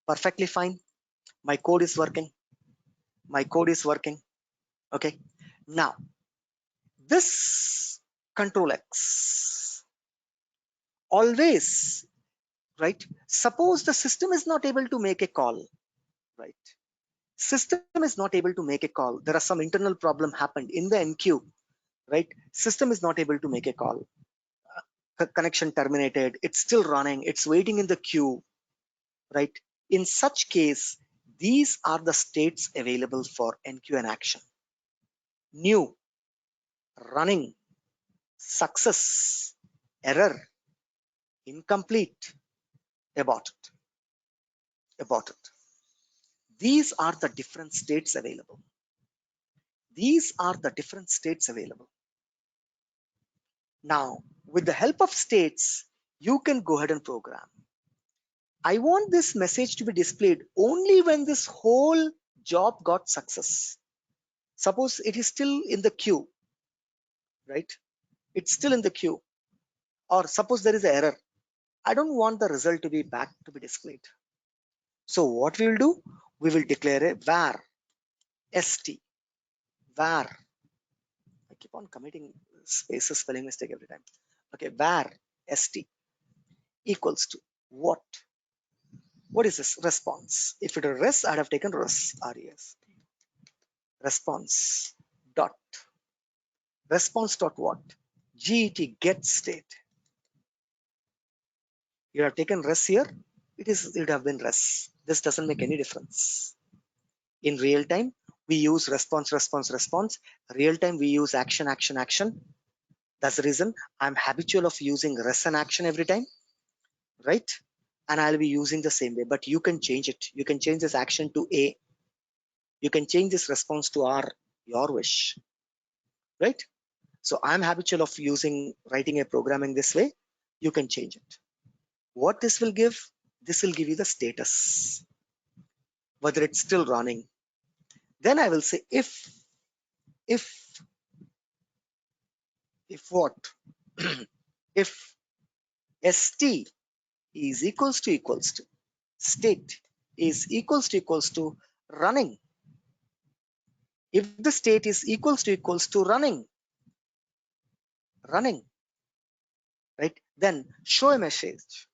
S2: Perfectly fine. My code is working. My code is working. Okay. Now, this control X always, right? Suppose the system is not able to make a call, right? System is not able to make a call. There are some internal problem happened in the NQ, right? System is not able to make a call. Connection terminated. It's still running. It's waiting in the queue, right? In such case, these are the states available for NQ and action. New, running, success, error, incomplete, aborted. These are the different states available. These are the different states available. Now, with the help of states, you can go ahead and program. I want this message to be displayed only when this whole job got success. Suppose it is still in the queue, right? It's still in the queue. Or suppose there is an error. I don't want the result to be back to be displayed. So what we will do? We will declare a var st var. I keep on committing spaces, spelling mistake every time. Okay, var st equals to what? What is this? Response. If it is res, I'd have taken res, res. Response dot. Response dot what? Get state. You have taken res here. It would have been res. This doesn't make any difference. In real time, we use response. Real time, we use action. That's the reason I'm habitual of using res and action every time, right? And I'll be using the same way, but you can change it. You can change this action to A. You can change this response to R, your wish, right? So I'm habitual of writing a program in this way. You can change it. What this will give? This will give you the status, whether it's still running. Then I will say if what? If st is equals to state is equals to running. If the state is equals to running, right? Then show a message.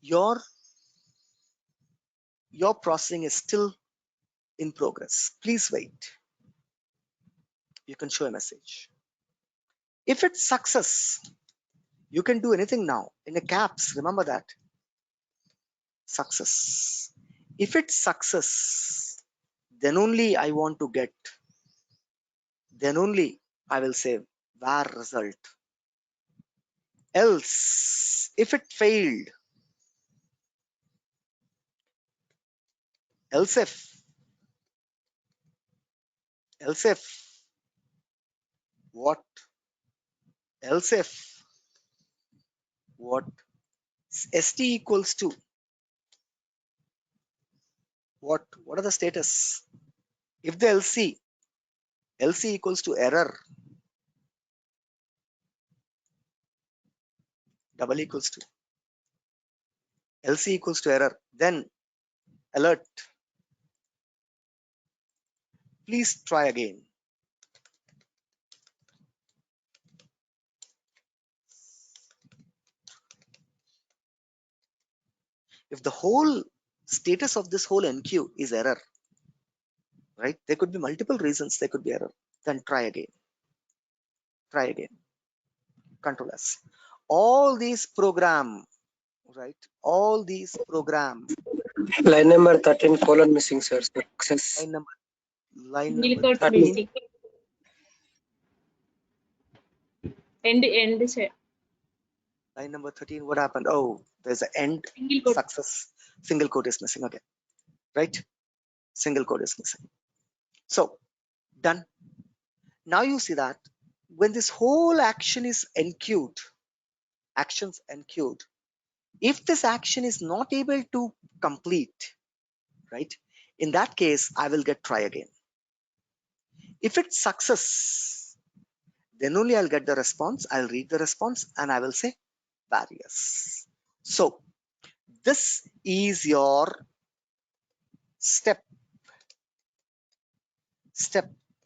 S2: Your processing is still in progress. Please wait. You can show a message. If it's success, you can do anything now in the caps. Remember that. Success. If it's success, then only I want to get. Then only I will say var result. Else, if it failed, else if what? Else if what? St equals to what? What are the status? If the LC equals to error, double equals to LC equals to error, then alert. Please try again. If the whole status of this whole NQ is error, right? There could be multiple reasons there could be error. Then try again. Control S. all these program, right? All these program.
S11: Line number 13 colon missing, sir. Success.
S2: Line
S3: Single
S2: number
S3: quotes
S2: 13.
S3: missing. End say.
S2: Line number 13, what happened? Oh, there's an end
S3: Single quote.
S2: success. Single quote is missing. Okay, right? Single quote is missing. So, done. Now you see that when this whole action is enqueued, actions enqueued, if this action is not able to complete, right? In that case, I will get try again. If it's success, then only I'll get the response. I'll read the response and I will say barriers. So this is your step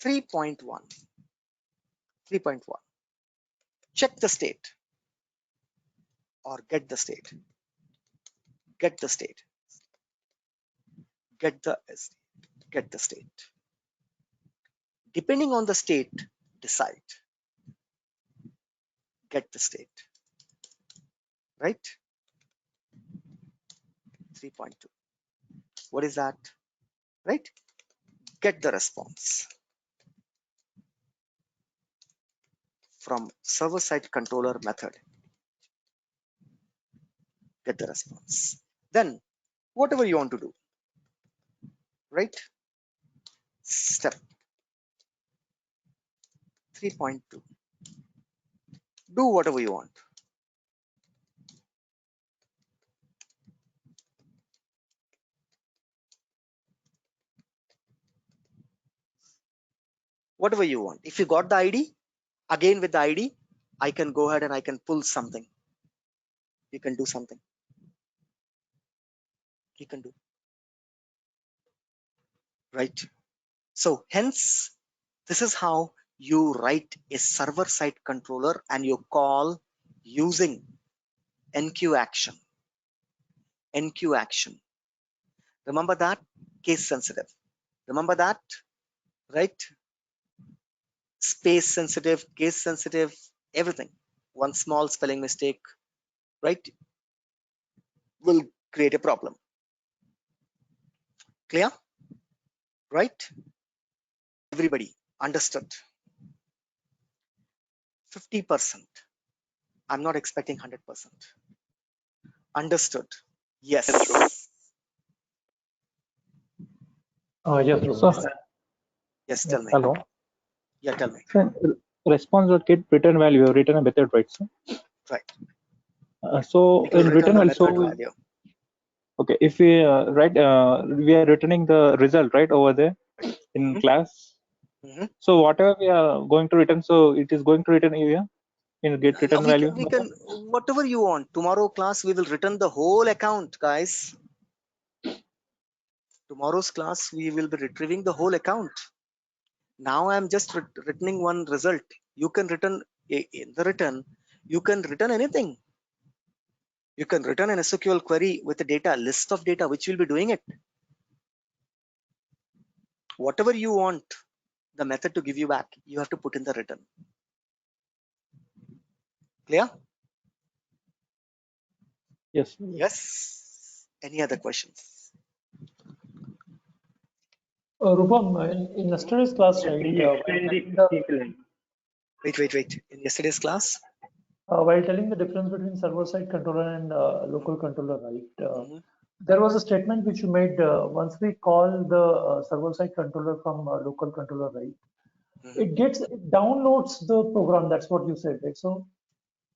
S2: 3.1. 3.1. Check the state or get the state. Get the state. Get the state. Depending on the state, decide. Get the state. Right? 3.2. What is that? Right? Get the response from server-side controller method. Get the response. Then whatever you want to do, right? Step 3.2. Do whatever you want. Whatever you want. If you got the ID, again with the ID, I can go ahead and I can pull something. You can do something. You can do. Right? So hence, this is how you write a server-side controller and you call using enqueue action. Enqueue action. Remember that? Case sensitive. Remember that? Right? Space sensitive, case sensitive, everything. One small spelling mistake, right, will create a problem. Clear? Right? Everybody understood? 50%. I'm not expecting 100%. Understood? Yes.
S7: Yes, sir.
S2: Yes, tell me.
S12: Hello.
S2: Yeah, tell me.
S12: Response.get return value, you have written a method, right, sir?
S2: Right.
S12: So in return also, okay, if we write, we are returning the result, right, over there in class. So whatever we are going to return, so it is going to return here in get return value.
S2: We can whatever you want. Tomorrow class we will return the whole account, guys. Tomorrow's class we will be retrieving the whole account. Now I'm just returning one result. You can return in the return. You can return anything. You can return an SQL query with a data list of data, which will be doing it. Whatever you want the method to give you back, you have to put in the return. Clear?
S12: Yes.
S2: Yes. Any other questions?
S7: Rupam, in yesterday's class, right?
S2: Wait. In yesterday's class?
S7: While telling the difference between server-side controller and local controller, right? There was a statement which you made once we call the server-side controller from local controller, right? It downloads the program. That's what you said, right? So,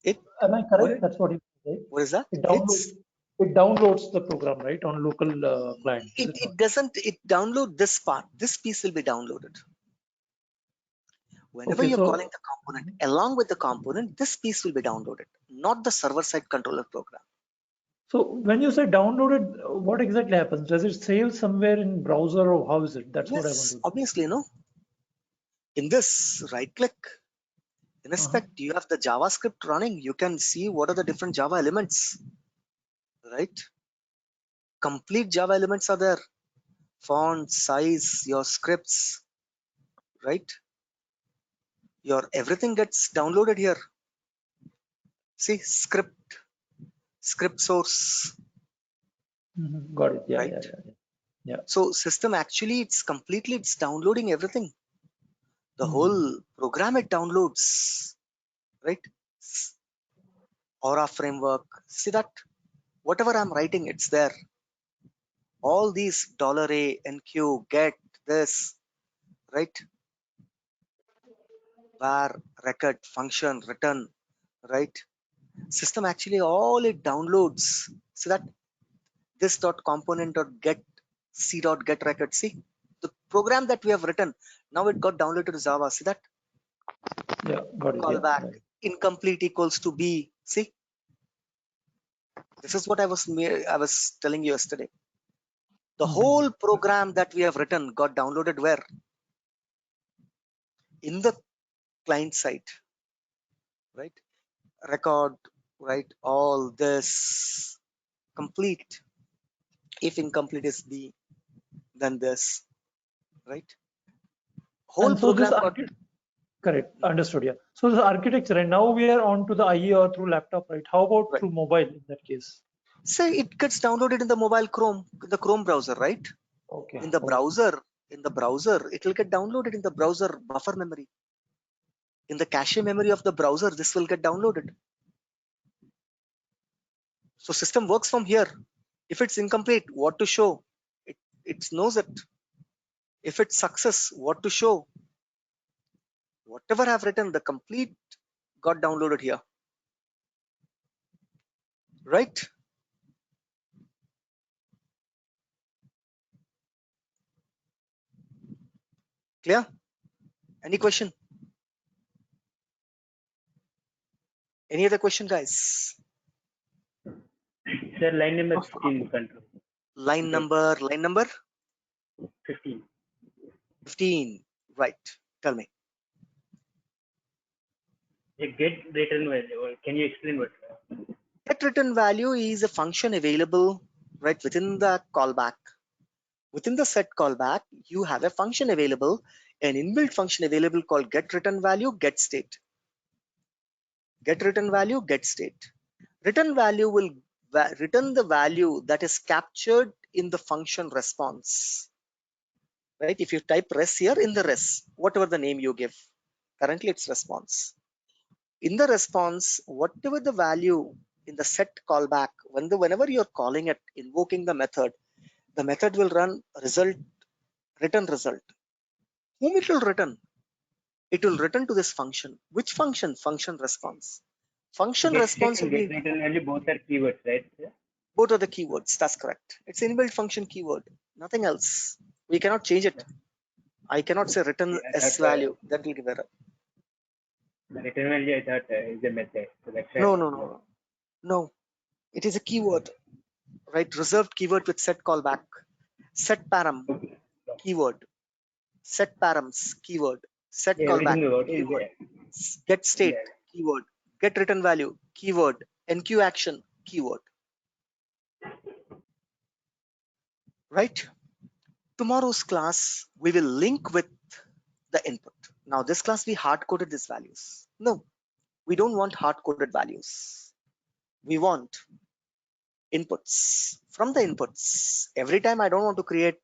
S7: am I correct? That's what you said.
S2: What is that?
S7: It downloads the program, right, on local client.
S2: It doesn't. It download this part. This piece will be downloaded. Whenever you're calling the component, along with the component, this piece will be downloaded, not the server-side controller program.
S7: So when you say downloaded, what exactly happens? Does it save somewhere in browser or how is it? That's what I want to know.
S2: Obviously, no. In this, right-click. Inspect, you have the JavaScript running. You can see what are the different Java elements, right? Complete Java elements are there. Font, size, your scripts, right? Your everything gets downloaded here. See, script source,
S7: Got it. Yeah,
S2: right?
S7: Yeah.
S2: So system actually it's downloading everything. The whole program it downloads, right? Aura framework. See that? Whatever I'm writing, it's there. All these $A, NQ, get this, right? Var, record, function, return, right? System actually all it downloads. See that? This dot component dot get c dot get record. See the program that we have written. Now it got downloaded to Java. See that?
S7: Yeah, got it.
S2: Callback
S7: Yeah.
S2: incomplete equals to B. See, this is what I was telling you yesterday. The whole program that we have written got downloaded where? In the client side, right? Record, right? All this complete. If incomplete is B, then this, right? Whole
S7: And so
S2: program
S7: this
S2: got
S7: correct. Understood. Yeah. So the architecture, and now we are on to the IE or through laptop, right? How about
S2: right.
S7: through mobile in that case?
S2: Say it gets downloaded in the mobile the Chrome browser, right?
S7: Okay.
S2: In the browser, it will get downloaded in the browser buffer memory. In the cache memory of the browser, this will get downloaded. So system works from here. If it's incomplete, what to show? It knows it. If it's success, what to show? Whatever I've written, the complete got downloaded here. Right? Clear? Any question? Any other question, guys?
S4: Sir, line number 15 control.
S2: Line number
S4: 15.
S2: 15. Right. Tell me.
S4: A get return value. Can you explain what?
S2: Get return value is a function available right within the callback. Within the set callback, you have a function available, an inbuilt function available called get return value, get state. Get return value, get state. Return value will return the value that is captured in the function response. Right? If you type res here, in the res, whatever the name you give, currently it's response. In the response, whatever the value in the set callback, whenever you're calling it, invoking the method will run return result. Whom it will return? It will return to this function. Which function? Function response. Function
S4: Get
S2: response will be
S4: return value, both are keywords, right?
S2: both are the keywords. That's correct. It's inbuilt function keyword. Nothing else. We cannot change it. I cannot say return S value. That will give error.
S4: The return value I thought is a method. So that's
S2: No. It is a keyword, right? Reserved keyword with set callback. Set param keyword. Set params keyword. Set callback keyword. Get state keyword. Get return value keyword. NQ action keyword. Right? Tomorrow's class we will link with the input. Now this class we hard-coded these values. No, we don't want hard-coded values. We want inputs. From the inputs, every time I don't want to create,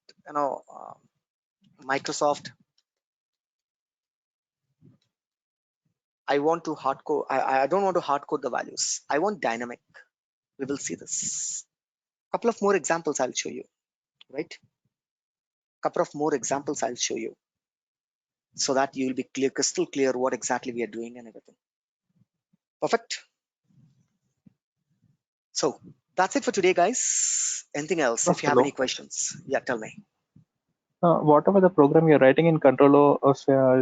S2: Microsoft. I want to hard-code. I don't want to hard-code the values. I want dynamic. We will see this. Couple of more examples I'll show you. Right? Couple of more examples I'll show you, so that you will be clear, crystal clear what exactly we are doing and everything. Perfect. So that's it for today, guys. Anything else? If you have any questions, yeah, tell me.
S12: Whatever the program you're writing in controller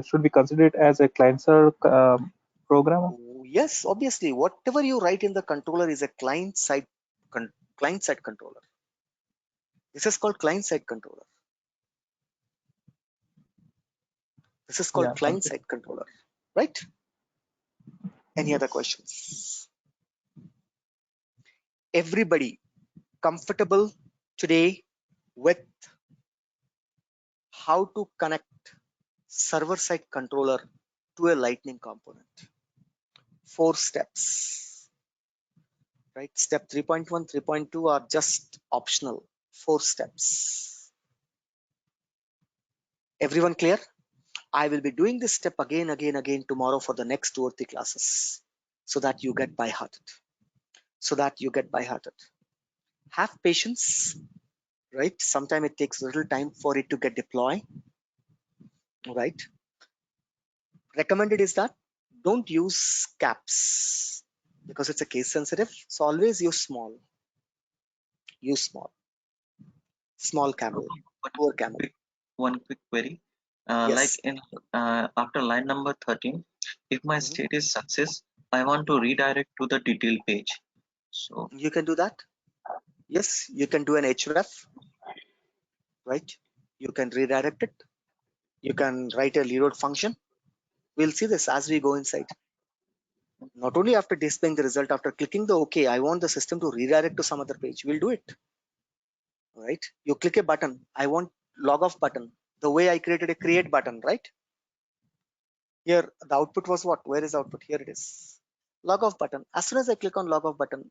S12: should be considered as a client-side program?
S2: Yes, obviously. Whatever you write in the controller is a client-side controller. This is called client-side controller. This is called client-side controller, right? Any other questions? Everybody comfortable today with how to connect server-side controller to a lightning component? 4 steps. right? Step 3.1, 3.2 are just optional, 4 steps. Everyone clear? I will be doing this step again tomorrow for the next 2 or 3 classes, so that you get by hearted. Have patience, right? Sometimes it takes a little time for it to get deployed, right? Recommended is that don't use caps because it's a case sensitive. So always use small. Small camel, poor camel.
S6: One quick query.
S2: Yes.
S6: Like in after line number 13, if my state is success, I want to redirect to the detail page. So
S2: you can do that. Yes, you can do an href, right? You can redirect it. You can write a reload function. We'll see this as we go inside. Not only after displaying the result, after clicking the OK, I want the system to redirect to some other page. We'll do it. Right? You click a button. I want log off button. The way I created a create button, right? Here the output was what? Where is output? Here it is. Log off button. As soon as I click on log off button,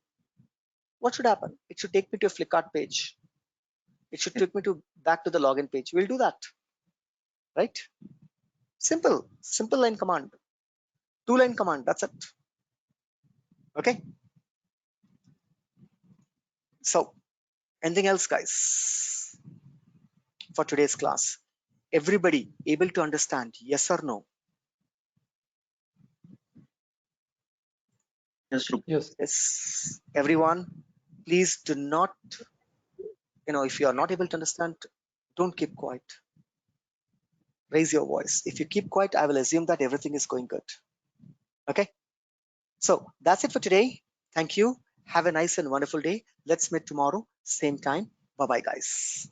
S2: what should happen? It should take me to a Flipkart page. It should take me to back to the login page. We'll do that. Right? Simple line command. 2-line command. That's it. Okay. So anything else, guys, for today's class? Everybody able to understand? Yes or no? Yes. Everyone, please do not, if you are not able to understand, don't keep quiet. Raise your voice. If you keep quiet, I will assume that everything is going good. Okay. So that's it for today. Thank you. Have a nice and wonderful day. Let's meet tomorrow, same time. Bye-bye, guys.